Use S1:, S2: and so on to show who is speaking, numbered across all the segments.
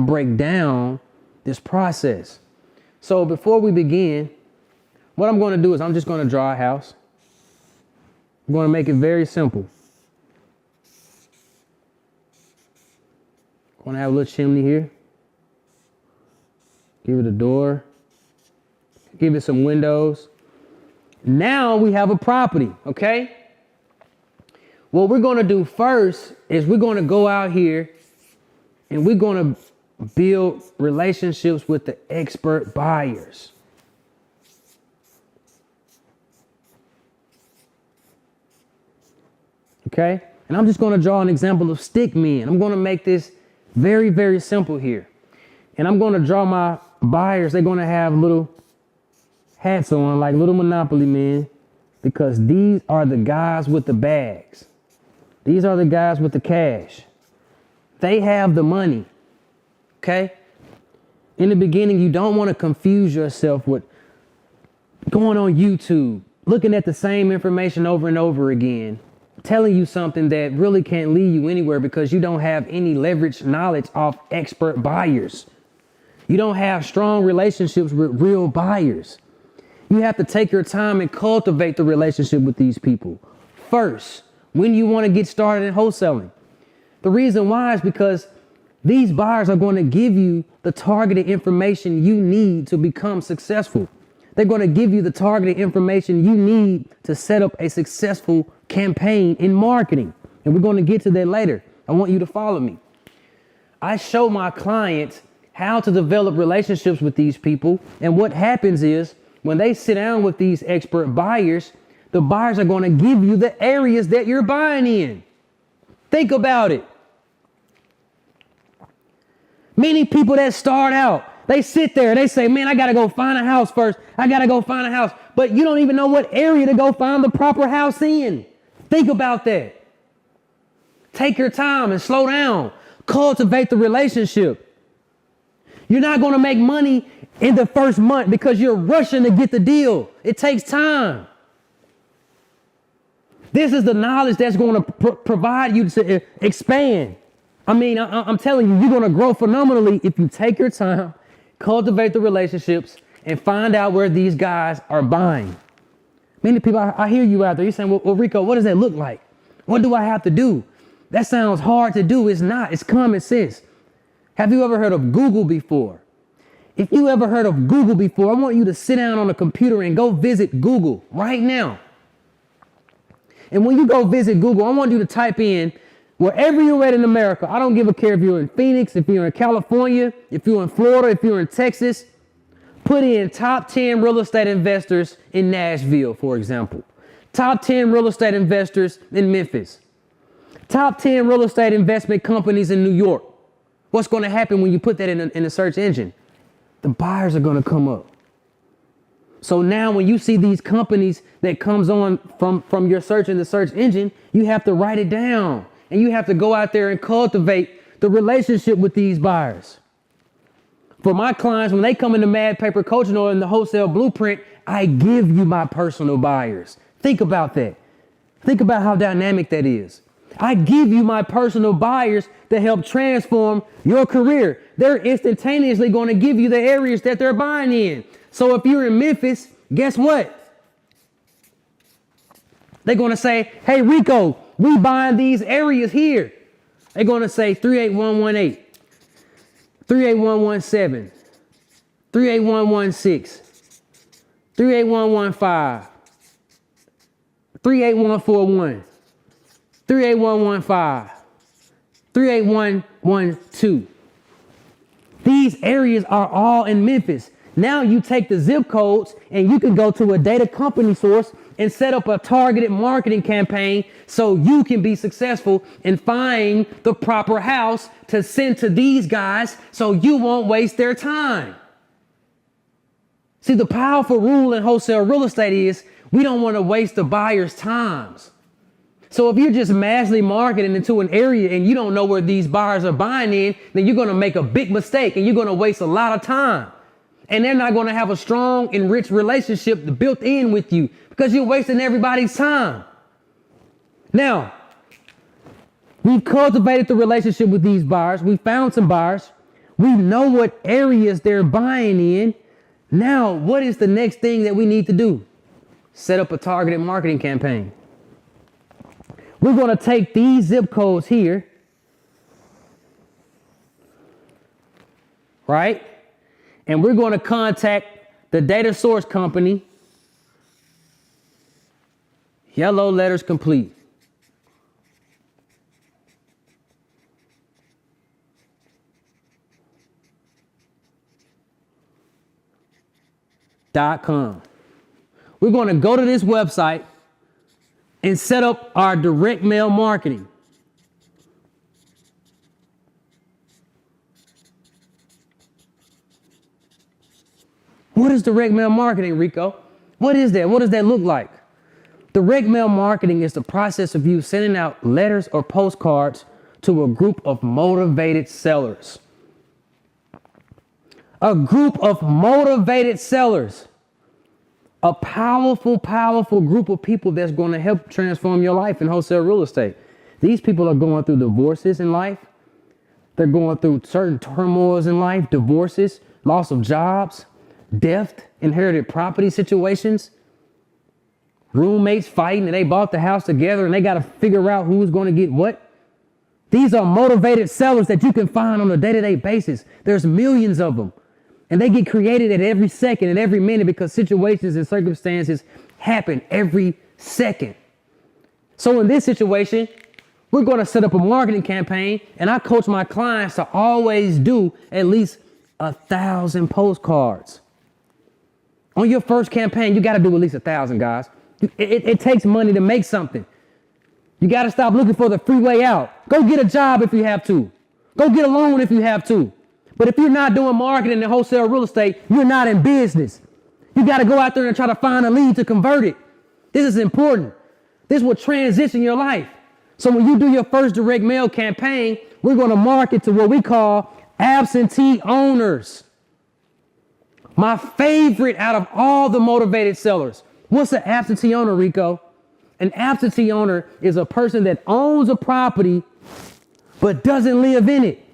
S1: break down this process. So before we begin, what I'm going to do is I'm just going to draw a house. I'm going to make it very simple. I'm going to have a little chimney here. Give it a door. Give it some windows. Now we have a property, okay? What we're going to do first is we're going to go out here and we're going to build relationships with the expert buyers. Okay? And I'm just going to draw an example of stick men. I'm going to make this very, very simple here. And I'm going to draw my buyers. They're going to have little hats on like little Monopoly men, because these are the guys with the bags. These are the guys with the cash. They have the money. Okay? In the beginning, you don't want to confuse yourself with going on YouTube, looking at the same information over and over again, telling you something that really can't lead you anywhere because you don't have any leverage knowledge off expert buyers. You don't have strong relationships with real buyers. You have to take your time and cultivate the relationship with these people first when you want to get started in wholesaling. The reason why is because these buyers are going to give you the targeted information you need to become successful. They're going to give you the targeted information you need to set up a successful campaign in marketing. And we're going to get to that later. I want you to follow me. I show my clients how to develop relationships with these people. And what happens is when they sit down with these expert buyers, the buyers are going to give you the areas that you're buying in. Think about it. Many people that start out, they sit there, they say, man, I got to go find a house first. I got to go find a house. But you don't even know what area to go find the proper house in. Think about that. Take your time and slow down. Cultivate the relationship. You're not going to make money in the first month because you're rushing to get the deal. It takes time. This is the knowledge that's going to provide you to expand. I mean, I'm telling you, you're going to grow phenomenally if you take your time, cultivate the relationships, and find out where these guys are buying. Many people, I hear you out there. You're saying, well, Rico, what does that look like? What do I have to do? That sounds hard to do. It's not. It's common sense. Have you ever heard of Google before? If you ever heard of Google before, I want you to sit down on a computer and go visit Google right now. And when you go visit Google, I want you to type in wherever you're at in America. I don't give a care if you're in Phoenix, if you're in California, if you're in Florida, if you're in Texas. Put in top 10 real estate investors in Nashville, for example. Top 10 real estate investors in Memphis. Top 10 real estate investment companies in New York. What's going to happen when you put that in a search engine? The buyers are going to come up. So now when you see these companies that comes on from your search in the search engine, you have to write it down and you have to go out there and cultivate the relationship with these buyers. For my clients, when they come into MadPaper Coaching or in the Wholesale Blueprint, I give you my personal buyers. Think about that. Think about how dynamic that is. I give you my personal buyers to help transform your career. They're instantaneously going to give you the areas that they're buying in. So if you're in Memphis, guess what? They're going to say, hey, Rico, we buying these areas here. They're going to say 38118, 38117, 38116, 38115, 38141, 38115, 38112. These areas are all in Memphis. Now you take the zip codes and you can go to a data company source and set up a targeted marketing campaign so you can be successful in finding the proper house to send to these guys so you won't waste their time. See, the powerful rule in wholesale real estate is we don't want to waste the buyer's times. So if you're just massively marketing into an area and you don't know where these buyers are buying in, then you're going to make a big mistake and you're going to waste a lot of time. And they're not going to have a strong, enriched relationship built in with you because you're wasting everybody's time. Now, we've cultivated the relationship with these buyers. We found some buyers. We know what areas they're buying in. Now, what is the next thing that we need to do? Set up a targeted marketing campaign. We're going to take these zip codes here, right? And we're going to contact the data source company. Yellow letters complete. .com. We're going to go to this website and set up our direct mail marketing. What is direct mail marketing, Rico? What is that? What does that look like? Direct mail marketing is the process of you sending out letters or postcards to a group of motivated sellers. A group of motivated sellers. A powerful, powerful group of people that's going to help transform your life in wholesale real estate. These people are going through divorces in life. They're going through certain turmoils in life, divorces, loss of jobs, death, inherited property situations, roommates fighting and they bought the house together and they got to figure out who's going to get what. These are motivated sellers that you can find on a day-to-day basis. There's millions of them. And they get created at every second and every minute because situations and circumstances happen every second. So in this situation, we're going to set up a marketing campaign, and I coach my clients to always do at least 1,000 postcards. On your first campaign, you got to do at least 1,000, guys. It takes money to make something. You got to stop looking for the free way out. Go get a job if you have to. Go get a loan if you have to. But if you're not doing marketing and wholesale real estate, you're not in business. You got to go out there and try to find a lead to convert it. This is important. This will transition your life. So when you do your first direct mail campaign, we're going to market to what we call absentee owners. My favorite out of all the motivated sellers. What's an absentee owner, Rico? An absentee owner is a person that owns a property but doesn't live in it.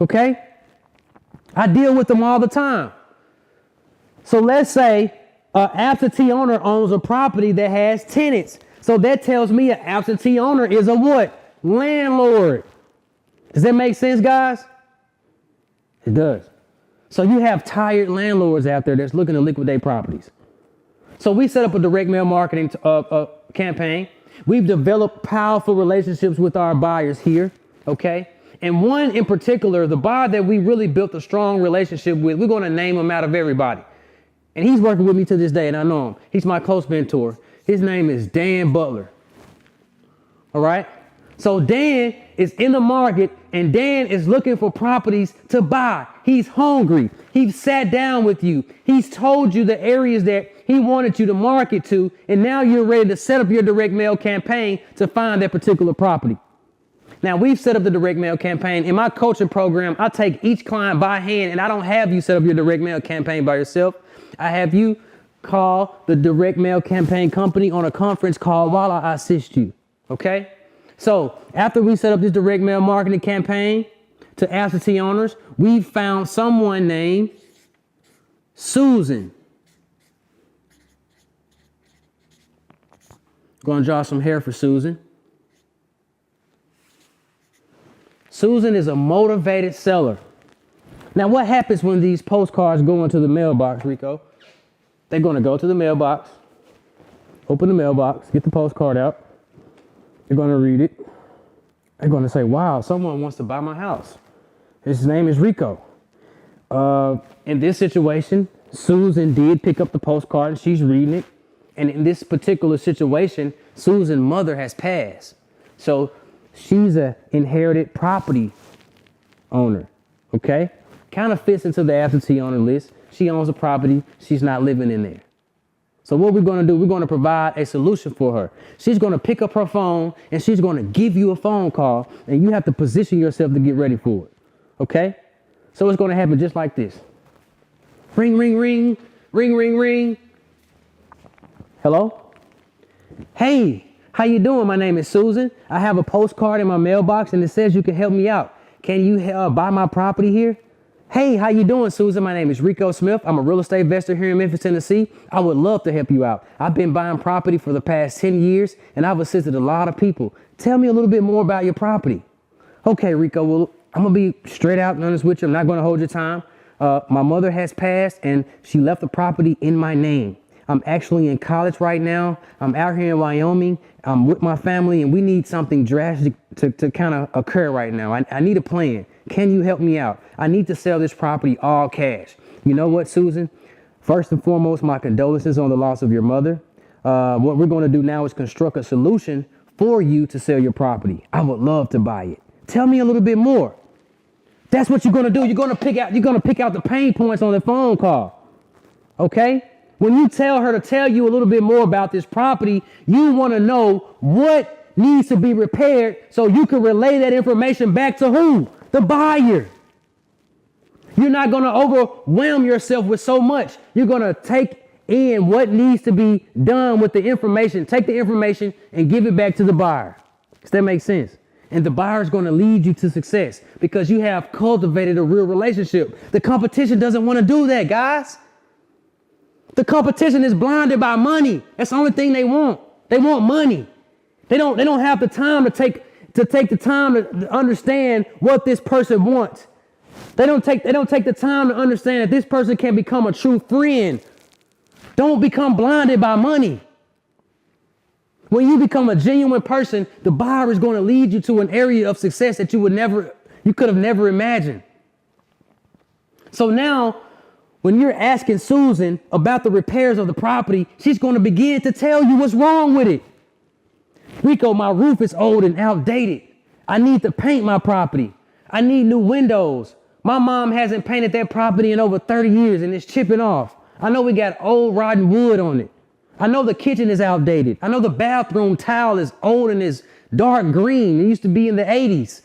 S1: Okay? I deal with them all the time. So let's say an absentee owner owns a property that has tenants. So that tells me an absentee owner is a what? Landlord. Does that make sense, guys? It does. So you have tired landlords out there that's looking to liquidate properties. So we set up a direct mail marketing campaign. We've developed powerful relationships with our buyers here, okay? And one in particular, the buyer that we really built a strong relationship with, we're going to name him out of everybody. And he's working with me to this day, and I know him. He's my close mentor. His name is Dan Butler. All right? So Dan is in the market, and Dan is looking for properties to buy. He's hungry. He's sat down with you. He's told you the areas that he wanted you to market to, and now you're ready to set up your direct mail campaign to find that particular property. Now, we've set up the direct mail campaign. In my coaching program, I take each client by hand, and I don't have you set up your direct mail campaign by yourself. I have you call the direct mail campaign company on a conference call while I assist you, okay? So after we set up this direct mail marketing campaign to absentee owners, we found someone named Susan. Going to draw some hair for Susan. Susan is a motivated seller. Now, what happens when these postcards go into the mailbox, Rico? They're going to go to the mailbox, open the mailbox, get the postcard out. They're going to read it. They're going to say, wow, someone wants to buy my house. His name is Rico. In this situation, Susan did pick up the postcard and she's reading it. And in this particular situation, Susan's mother has passed. So she's an inherited property owner, okay? Kind of fits into the absentee owner list. She owns a property. She's not living in there. So what we're going to do, we're going to provide a solution for her. She's going to pick up her phone and she's going to give you a phone call, and you have to position yourself to get ready for it, okay? So it's going to happen just like this. Ring, ring, ring, ring, ring, ring. Hello? Hey, how you doing? My name is Susan. I have a postcard in my mailbox and it says you can help me out. Can you buy my property here? Hey, how you doing, Susan? My name is Rico Smith. I'm a real estate investor here in Memphis, Tennessee. I would love to help you out. I've been buying property for the past 10 years, and I've assisted a lot of people. Tell me a little bit more about your property. Okay, Rico, well, I'm going to be straight out and honest with you. I'm not going to hold your time. My mother has passed, and she left the property in my name. I'm actually in college right now. I'm out here in Wyoming. I'm with my family, and we need something drastic to kind of occur right now. I need a plan. Can you help me out? I need to sell this property all cash. You know what, Susan? First and foremost, my condolences on the loss of your mother. What we're going to do now is construct a solution for you to sell your property. I would love to buy it. Tell me a little bit more. That's what you're going to do. You're going to pick out the pain points on the phone call. Okay? When you tell her to tell you a little bit more about this property, you want to know what needs to be repaired so you can relay that information back to who? The buyer. You're not going to overwhelm yourself with so much. You're going to take in what needs to be done with the information. Take the information and give it back to the buyer. Does that make sense? And the buyer is going to lead you to success because you have cultivated a real relationship. The competition doesn't want to do that, guys. The competition is blinded by money. That's the only thing they want. They want money. They don't have the time to take the time to understand what this person wants. They don't take the time to understand that this person can become a true friend. Don't become blinded by money. When you become a genuine person, the buyer is going to lead you to an area of success that you could have never imagined. So now, when you're asking Susan about the repairs of the property, she's going to begin to tell you what's wrong with it. Rico, my roof is old and outdated. I need to paint my property. I need new windows. My mom hasn't painted that property in over 30 years and it's chipping off. I know we got old rotten wood on it. I know the kitchen is outdated. I know the bathroom tile is old and is dark green. It used to be in the 80s.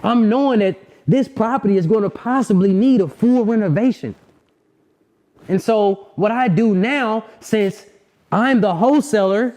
S1: I'm knowing that this property is going to possibly need a full renovation. And so what I do now, since I'm the wholesaler